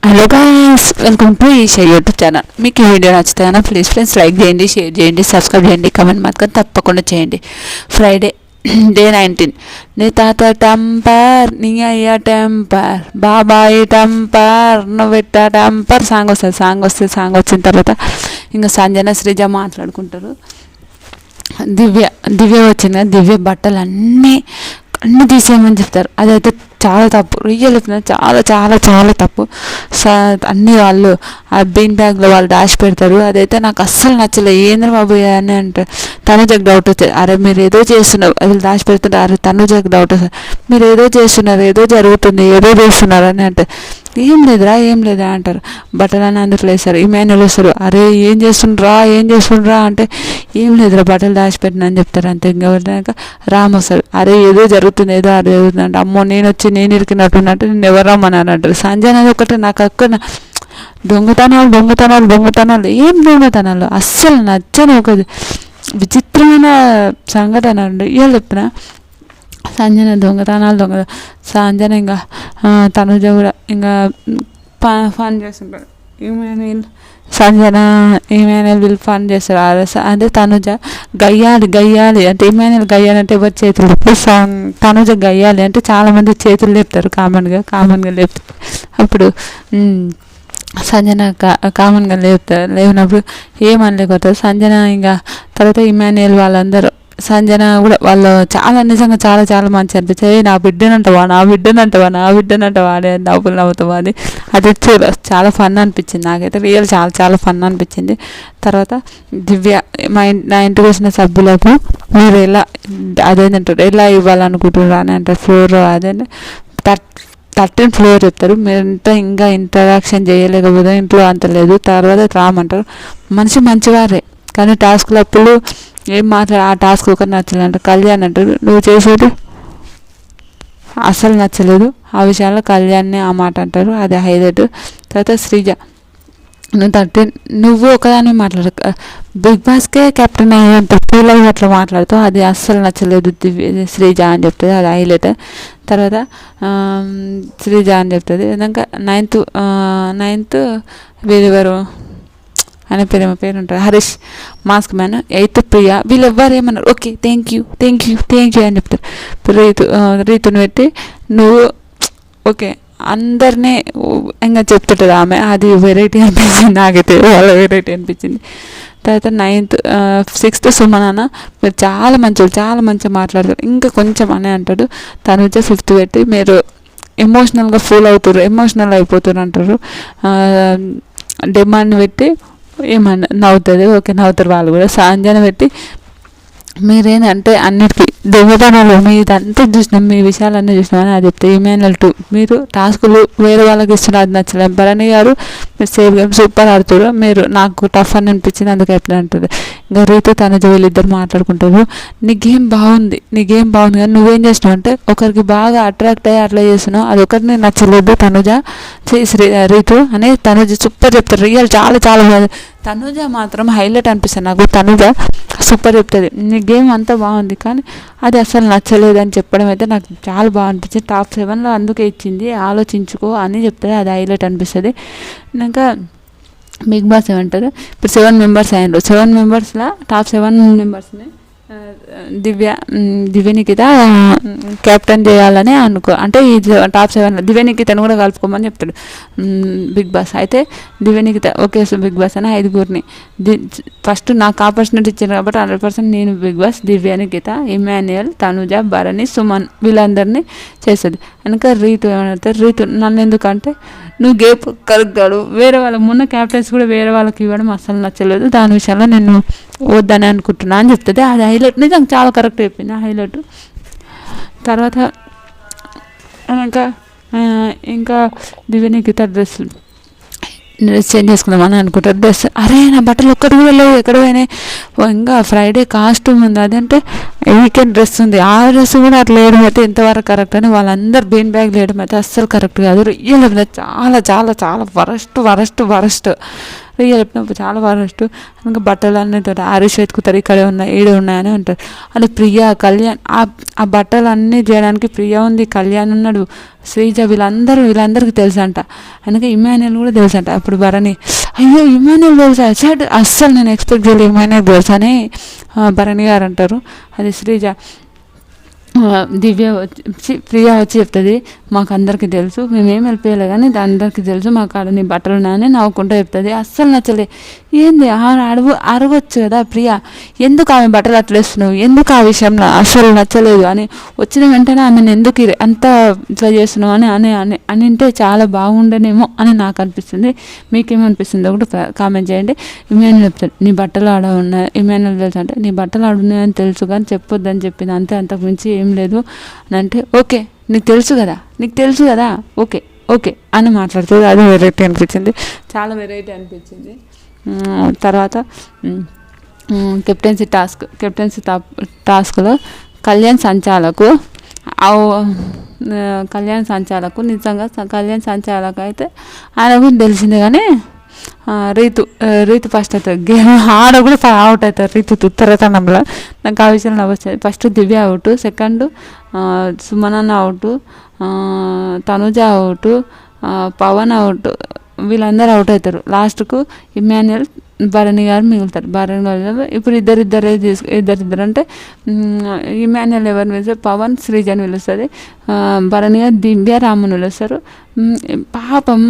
Hello guys, welcome to Esha YouTube channel. మీకు ఈ video నచ్చితే కనుక ప్లీజ్ ఫ్రెండ్స్ లైక్ చేయండి, షేర్ చేయండి, సబ్స్క్రైబ్ చేయండి, కమెంట్ మాత్రం తప్పకుండా చేయండి. Friday day 19. నీ తాత టంపర్, నీ అయ్య టెంపర్, బాబాయి టంపర్, నువ్వెట్ట టంపర్ సాంగ్ వస్తుంది. సాంగ్ వచ్చిన తర్వాత ఇంకా సంజన శ్రీజ మాట్లాడుకుంటారు. దివ్య వచ్చింది కదా, దివ్య బట్టలు అన్నీ తీసేయమని చెప్తారు. అదైతే చాలా తప్పు, రియల్ చాలా చాలా చాలా తప్పు. అన్నీ వాళ్ళు ఆ బీన్ బ్యాగ్లో వాళ్ళు దాచి పెడతారు. అదైతే నాకు అస్సలు నచ్చలేదు. ఏంద్ర బాబు అని అంటారు. తనుజకు డౌట్ వస్తుంది, అరే మీరు ఏదో చేస్తున్నారు, అది దాచి పెడుతుంటే అరే తనుజకు డౌట్ వస్తుంది, మీరు ఏదో చేస్తున్నారు, ఏదో జరుగుతుంది, ఏదో చేస్తున్నారు అని అంటారు. ఏం లేదురా అంటారు. బట్టలని అందుకు లేస్తారు. ఇమాన్యుల్ వస్తారు, అరే ఏం చేస్తుండ్రా అంటే ఏం లేదురా బట్టలు దాచిపెట్టిన అని చెప్తారు. అంతే. ఇంకా రామ్ వస్తాడు, అరే ఏదో జరుగుతుంది అంటే అమ్మో నేను ఇరికినట్టున్నట్టు నేను ఎవరు రమ్మని అంటారు. సంజయ్ అనేది ఒకటి నాకు అక్కడ దొంగతనాలు ఏం దొంగతనాలు అస్సలు నచ్చని ఒక విచిత్రమైన సంఘటన ఏం చెప్తున్నా. సంజన ఇంకా తనుజ కూడా ఇంకా ఫన్ చేస్తుంటాడు. ఇమాన్యుల్ వీళ్ళు ఫన్ చేస్తారు. అదే తనుజ గయ్యాలి అంటే ఇమాన్యుల్ గయ్యాలి అంటే ఎవరు చేతులు తనుజ గయ్యాలి అంటే చాలామంది చేతులు లేపుతారు, కామన్గా లేపుతారు. అప్పుడు సంజన కామన్గా లేపినప్పుడు ఏమనలేకపోతారు. సంజన ఇంకా తర్వాత ఇమాన్యుల్ వాళ్ళందరూ సంజన కూడా వాళ్ళు నిజంగా చాలా చాలా మంచి అనిపించాయి. నా బిడ్డనంటవా అని నవ్వుతావా అని అది చాలా ఫన్ అనిపించింది నాకైతే. రియల్ చాలా చాలా ఫన్ అనిపించింది. తర్వాత దివ్య నా ఇంటికి వచ్చిన సభ్యులకు మీరు అదేంటంటారు ఎలా ఇవ్వాలనుకుంటున్నారు అని అంటారు. ఫ్లోర్ అదే 13th ఫ్లోర్ చెప్తారు. మీరంతా ఇంకా ఇంటరాక్షన్ చేయలేకపోతే ఇంట్లో అంత లేదు. తర్వాత రామంటారు, మనిషి మంచివారే కానీ టాస్క్లు అప్పుడు ఏం ఆ టాస్క్ ఒకటి నచ్చలేదు. కళ్యాణ్ అంటారు, నువ్వు చేసేది అస్సలు నచ్చలేదు. ఆ విషయాల్లో కళ్యాణ్ని ఆ మాట అంటారు, అది హైలైట్. తర్వాత శ్రీజ, నువ్వు ఒకదాన్ని మాట్లాడు, బిగ్ బాస్కే కెప్టెన్ అయ్యేంత ఫీల్ అయ్యి అట్లా మాట్లాడుతావు, అది అస్సలు నచ్చలేదు శ్రీజ అని చెప్తుంది, అది హైలైట్. తర్వాత శ్రీజ అని చెప్తుంది. ఇంకా నైన్త్ వీరెవరు అనే పేరు ఉంటారు, Harish mask man. 8th Priya. వీళ్ళు ఎవ్వరు ఏమన్నారు, ఓకే థ్యాంక్ యూ అని చెప్తారు. రీతుని పెట్టి నువ్వు ఓకే అందరినీ ఇంకా చెప్తుంటుంది ఆమె, అది వెరైటీ అనిపించింది నాకైతే, వాళ్ళ వెరైటీ అనిపించింది. తర్వాత 6th సుమన్ అన్న, మీరు చాలా మంచిగా మాట్లాడతారు, ఇంకా కొంచెం అనే అంటాడు. తనుజ 5th పెట్టి మీరు ఎమోషనల్ అయిపోతారు అంటారు. డిమాండ్ పెట్టి ఏమన్నా నవ్వుతుంది, ఓకే నవ్వుతారు వాళ్ళు కూడా. సంజన పెట్టి మీరేంటంటే అన్నిటికీ దొంగతనాలు మీదంతా చూసినాం, మీ విషయాలన్నీ చూసినాం అని అది చెప్తే. ఇమాన్యుల్ 2, మీరు టాస్కులు వేరే వాళ్ళకి ఇస్తున్నారు, అది నచ్చలేదు. భరణి గారు మీరు సేఫ్ గేమ్ సూపర్ ఆడుతారు, మీరు నాకు టఫ్ అని అనిపించింది అందుకే ఎట్లా అంటుంది. ఇంకా రీతు తనుజ వీళ్ళిద్దరు మాట్లాడుకుంటారు. నీ గేమ్ బాగుంది కానీ నువ్వేం చేసినావు అంటే ఒకరికి బాగా అట్రాక్ట్ అయ్యి అట్లా చేస్తున్నావు, అది ఒకరిని నచ్చలేదు తనుజ రీతు అని తనుజ సూపర్ చెప్తారు. రియల్ చాలా చాలా బాగుంది. తనుజ మాత్రం హైలైట్ అనిపిస్తుంది నాకు. తనుజ సూపర్ చెప్తుంది, నీ గేమ్ అంతా బాగుంది కానీ అది అసలు నచ్చలేదు అని చెప్పడం అయితే నాకు చాలా బాగా అనిపించింది. టాప్ 7లో అందుకే ఇచ్చింది, ఆలోచించుకో అని చెప్తుంది, అది హైలైట్ అనిపిస్తుంది. ఇంకా బిగ్ బాస్ ఏమంటారు, ఇప్పుడు 7 మెంబర్స్ అయ్యారు. 7 మెంబర్స్లో టాప్ 7 మెంబర్స్ని దివ్య నిఖిత కెప్టెన్ చేయాలని అంటే ఈ టాప్ 7లో దివ్య నిఖితను కూడా కలుపుకోమని చెప్తాడు బిగ్ బాస్. అయితే దివ్య నిఖిత ఓకే బిగ్ బాస్ అని 5గురిని ఫస్ట్ నాకు ఆపర్చునిటీ ఇచ్చారు కాబట్టి 100% నేను బిగ్ బాస్ దివ్య నిఖిత, ఇమాన్యుల్, తనుజ, భరణి, సుమన్ వీళ్ళందరినీ చేస్తుంది. వెనక రీతు ఏమంటారు, రీతు నన్ను ఎందుకంటే నువ్వు గేప్ కరెక్ట్ ఆడు, వేరే వాళ్ళ మొన్న క్యాప్టెన్స్ కూడా వేరే వాళ్ళకి ఇవ్వడం అస్సలు నచ్చలేదు, దాని విషయంలో నేను వద్దని అనుకుంటున్నా అని చెప్తుంది. అది హైలైట్, నిజంగా చాలా కరెక్ట్ చెప్పింది హైలైట్. తర్వాత ఇంకా దివ్య నిఖిత డ్రెస్ చేంజ్ చేసుకుందామని అనుకుంటారు. డ్రెస్ అరే నా బట్టలు ఒక్కటి కూడా లేవు, ఎక్కడ పోయినాయి, ఇంకా ఫ్రైడే కాస్ట్యూమ్ ఉంది, అదంటే వీకెండ్ డ్రెస్ ఉంది, ఆ డ్రెస్ కూడా అట్లా వేయడం అయితే ఎంతవరకు కరెక్ట్ అని వాళ్ళందరూ బీన్ బ్యాగ్ వేయడం అయితే అస్సలు కరెక్ట్ కాదు. రియల్ చాలా చాలా చాలా వరస్ట్. ప్రియ చెప్పినప్పుడు చాలా వరస్ట్. ఇంకా బట్టలు అన్నితో హరీష్ వెతుకుతారు, ఇక్కడే ఉన్నాయి ఈడే ఉన్నాయని అంటారు. అది ప్రియ కళ్యాణ్ ఆ బట్టలు అన్నీ చేయడానికి ప్రియ ఉంది, కళ్యాణ్ ఉన్నాడు, శ్రీజ వీళ్ళందరికీ తెలుసు అంట. అందుకే ఇమాన్యుల్ కూడా తెలుసు అంట. అప్పుడు భరణి అయ్యో ఇమాన్యుల్ తెలుసా సార్, అస్సలు నేను ఎక్స్పెక్ట్ చేయలేదు ఇమాన్యుల్ తెలుసా అని భరణి గారు అంటారు. అది శ్రీజ దివ్య వచ్చి ప్రియ వచ్చి చెప్తుంది, మాకు అందరికీ తెలుసు, మేమేం వెళ్ళిపోయలే కానీ అందరికీ తెలుసు మాకు ఆడ నీ బట్టలు ఉన్నాయని నవ్వుకుంటూ చెప్తుంది. అస్సలు నచ్చలే. ఏంది అరగొచ్చు కదా ప్రియ, ఎందుకు ఆమె బట్టలు అట్లేస్తున్నావు, ఎందుకు ఆ విషయంలో అస్సలు నచ్చలేదు అని వచ్చిన వెంటనే ఆమెను ఎందుకు అంత ఇట్లా చేస్తున్నావు అని అంటే చాలా బాగుండేనేమో అని నాకు అనిపిస్తుంది. మీకేమనిపిస్తుందో కూడా కామెంట్ చేయండి. ఇమాన్యుల్ చెప్తాడు, నీ బట్టలు ఆడ ఉన్నాయి, ఇమాన్యుల్ తెలుసు అంటే నీ బట్టలు ఆడున్నాయని తెలుసు కానీ చెప్పొద్దని చెప్పింది అంతే, అంతకు మించి ఏం లేదు అని అంటే ఓకే నీకు తెలుసు కదా ఓకే ఓకే అని మాట్లాడుతుంది. అది వెరైటీ అనిపించింది, చాలా వెరైటీ అనిపించింది. తర్వాత కెప్టెన్సీ టాస్క్లో కళ్యాణ్ సంచాలకు నిజంగా కళ్యాణ్ సంచాలకు అయితే ఆయన కూడా తెలిసిందే. కానీ రీతు ఫస్ట్ అవుతుంది గేమ్ ఆడ కూడా అవుట్ అవుతారు రీతు తుత్తరతనంలో. నాకు ఆ విషయంలో నవ్వొచ్చేది. ఫస్ట్ దివ్య అవుట్, సెకండ్ సుమనన్న out, Tanuja out, Pavan out, వీళ్ళందరూ అవుట్ అవుతారు. లాస్ట్కు ఇమాన్యుల్ భరణి గారు మిగులుతారు. భరణి గారు ఇప్పుడు ఇద్దరు అంటే ఇమాన్యుల్ ఎవరిని పిలుస్తారు, పవన్ శ్రీజని పిలుస్తుంది, భరణి గారు దివ్య రాముని పిలుస్తారు. పాపం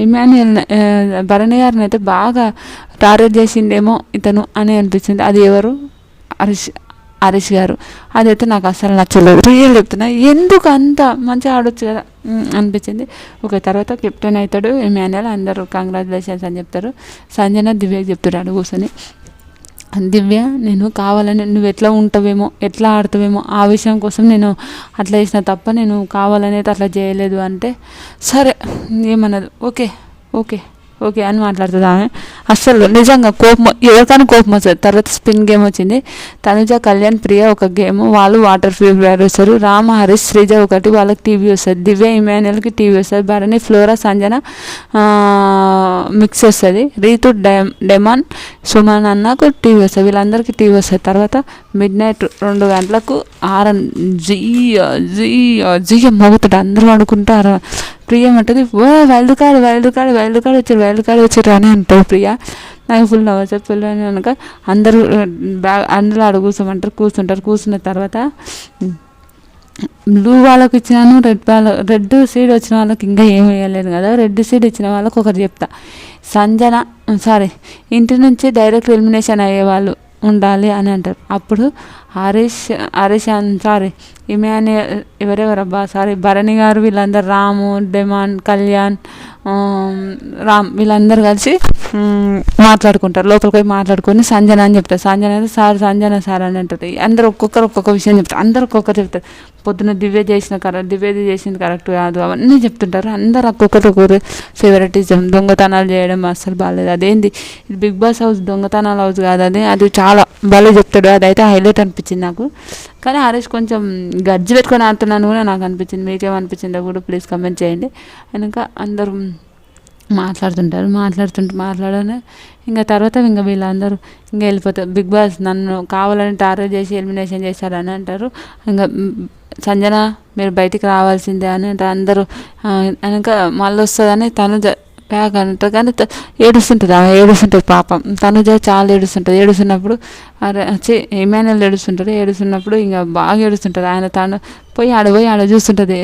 ఇమాన్యుల్ భరణి గారిని అయితే బాగా టార్గెట్ చేసిండేమో ఇతను అని అనిపించింది. అది ఎవరు, హరీష్ గారు. అదైతే నాకు అస్సలు నచ్చలేదు. రియల్ చెప్తున్నా, ఎందుకు అంత మంచిగా ఆడొచ్చు కదా అనిపించింది. ఓకే, తర్వాత కెప్టెన్ అవుతాడు ఇమాన్యుల్, అందరూ కంగ్రాచులేషన్స్ అని చెప్తారు. సంజన దివ్యకి చెప్తాడు కూర్చొని, దివ్య నేను కావాలని నువ్వు ఎట్లా ఉంటావేమో ఎట్లా ఆడుతావేమో ఆ విషయం కోసం నేను అట్లా చేసిన తప్ప నేను కావాలని అయితే అట్లా చేయలేదు అంటే సరే ఏమన్నది ఓకే ఓకే ఓకే అని మాట్లాడుతుంది ఆమె. అస్సలు నిజంగా ఎవరికైనా కోపం వస్తుంది. తర్వాత స్పిన్ గేమ్ వచ్చింది. తనుజ కళ్యాణ్ ప్రియ ఒక గేమ్, వాళ్ళు వాటర్ ప్యూరిఫైయర్ వస్తారు. రామ హరీష్ శ్రీజ ఒకటి, వాళ్ళకి టీవీ వస్తుంది. దివ్య ఇమాన్యుల్కి టీవీ వస్తుంది. భరణి ఫ్లోరా సంజన మిక్స్ వస్తుంది. రీతు డెమాన్ సుమన్ అన్నకు టీవీ వస్తుంది. వీళ్ళందరికీ టీవీ వస్తుంది. తర్వాత మిడ్ నైట్ 2 గంటలకు జీయ మోగుతాడు, అందరూ అనుకుంటారు. ప్రియ అంటది వైల్డ్ కార్డ్ వచ్చారు అని అంటారు ప్రియ. నాకు ఫుల్ నవ్వచ్చు. ఫుల్ అని కనుక అందరూ ఆడ కూర్చున్న తర్వాత బ్లూ వాళ్ళకి ఇచ్చినాను, రెడ్ సీడ్ వచ్చిన వాళ్ళకి ఇంకా ఏం వేయలేదు కదా. రెడ్ సీడ్ ఇచ్చిన వాళ్ళకి ఒకటి చెప్తా, ఇంటి నుంచి డైరెక్ట్ ఎలిమినేషన్ అయ్యేవాళ్ళు ఉండాలి అని అంటారు. అప్పుడు హరీష్ ఇమాన్యుల్ ఎవరెవరబ్బా భరణి గారు వీళ్ళందరూ, రాము, డెమాన్, కళ్యాణ్, రామ్ వీళ్ళందరూ కలిసి మాట్లాడుకుంటారు. లోపలికి పోయి మాట్లాడుకొని సంజన అని చెప్తారు. సంజన అయితే సంజన అని అంటుంది. అందరూ ఒక్కొక్క విషయం చెప్తారు. అందరూ ఒక్కొక్కరు చెప్తారు. పొద్దున్న దివ్యది చేసింది కరెక్ట్ కాదు అవన్నీ చెప్తుంటారు. అందరూ ఒక్కొక్కరు ఫేవరెటిజం, దొంగతనాలు చేయడం అస్సలు బాగాలేదు. అదేంది ఇది బిగ్ బాస్ హౌస్ దొంగతనాల హౌస్ కాదు, అది చాలా బాగా చెప్తాడు. అదైతే హైలైట్ అనిపించింది నాకు. కానీ హరీష్ కొంచెం గజ్జి పెట్టుకొని ఆడుతున్నాను కూడా నాకు అనిపించింది. మీకేమనిపించిందో కూడా ప్లీజ్ కమెంట్ చేయండి. ఇంకా అందరూ మాట్లాడనే ఇంకా తర్వాత ఇంకా వీళ్ళందరూ ఇంకా వెళ్ళిపోతారు. బిగ్ బాస్ నన్ను కావాలని టార్గెట్ చేసి ఎలిమినేషన్ చేశారని అంటారు. ఇంకా సంజన మీరు బయటికి రావాల్సిందే అని అంటే అందరూ ఇంకా మళ్ళీ వస్తుందని తను బ్యాగ్ అంటారు. కానీ ఏడుస్తుంటుంది పాపం. తనుజ చాలా ఏడుస్తున్నప్పుడు ఇమాన్యుల్ ఏడుస్తున్నప్పుడు ఇంకా బాగా ఏడుస్తుంటుంది. తను పోయి ఆడ చూస్తుంటుంది.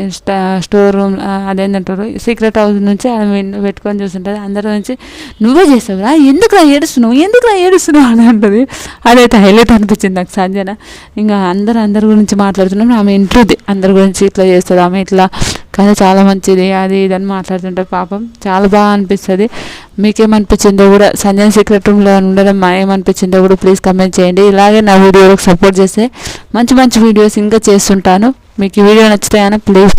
స్టోర్ రూమ్ అదేంటంటారు సీక్రెట్ హౌస్ నుంచి పెట్టుకొని చూస్తుంటుంది. అందరి నుంచి నువ్వే చేస్తావురా, ఎందుకులా ఏడుస్తున్నావు అని అంటుంది. అదైతే హైలైట్ అనిపించింది నాకు సంజన. ఇంకా అందరి గురించి మాట్లాడుతున్నాం. ఆమె ఇంట్లోది అందరి గురించి ఇట్లా చేస్తుంది, ఆమె ఇట్లా కానీ చాలా మంచిది అది ఇదని మాట్లాడుతుంటారు. పాపం చాలా బాగా అనిపిస్తుంది. మీకేమనిపించిందో కూడా సంజన సీక్రెట్ రూమ్లో ఉండడం ఏమనిపించిందో కూడా ప్లీజ్ కమెంట్ చేయండి. ఇలాగే నా వీడియోలకు సపోర్ట్ చేస్తే మంచి వీడియోస్ ఇంకా చేస్తుంటాను. మీకు ఈ వీడియో నచ్చుతాయని ప్లీజ్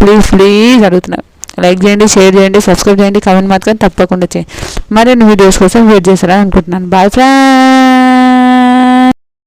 అడుగుతున్నాను. లైక్ చేయండి, షేర్ చేయండి, సబ్స్క్రైబ్ చేయండి, కామెంట్ మాత్రం తప్పకుండా చేయండి. మరిన్ని వీడియోస్ కోసం వెయిట్ చేస్తారని అనుకుంటున్నాను. Bye friends.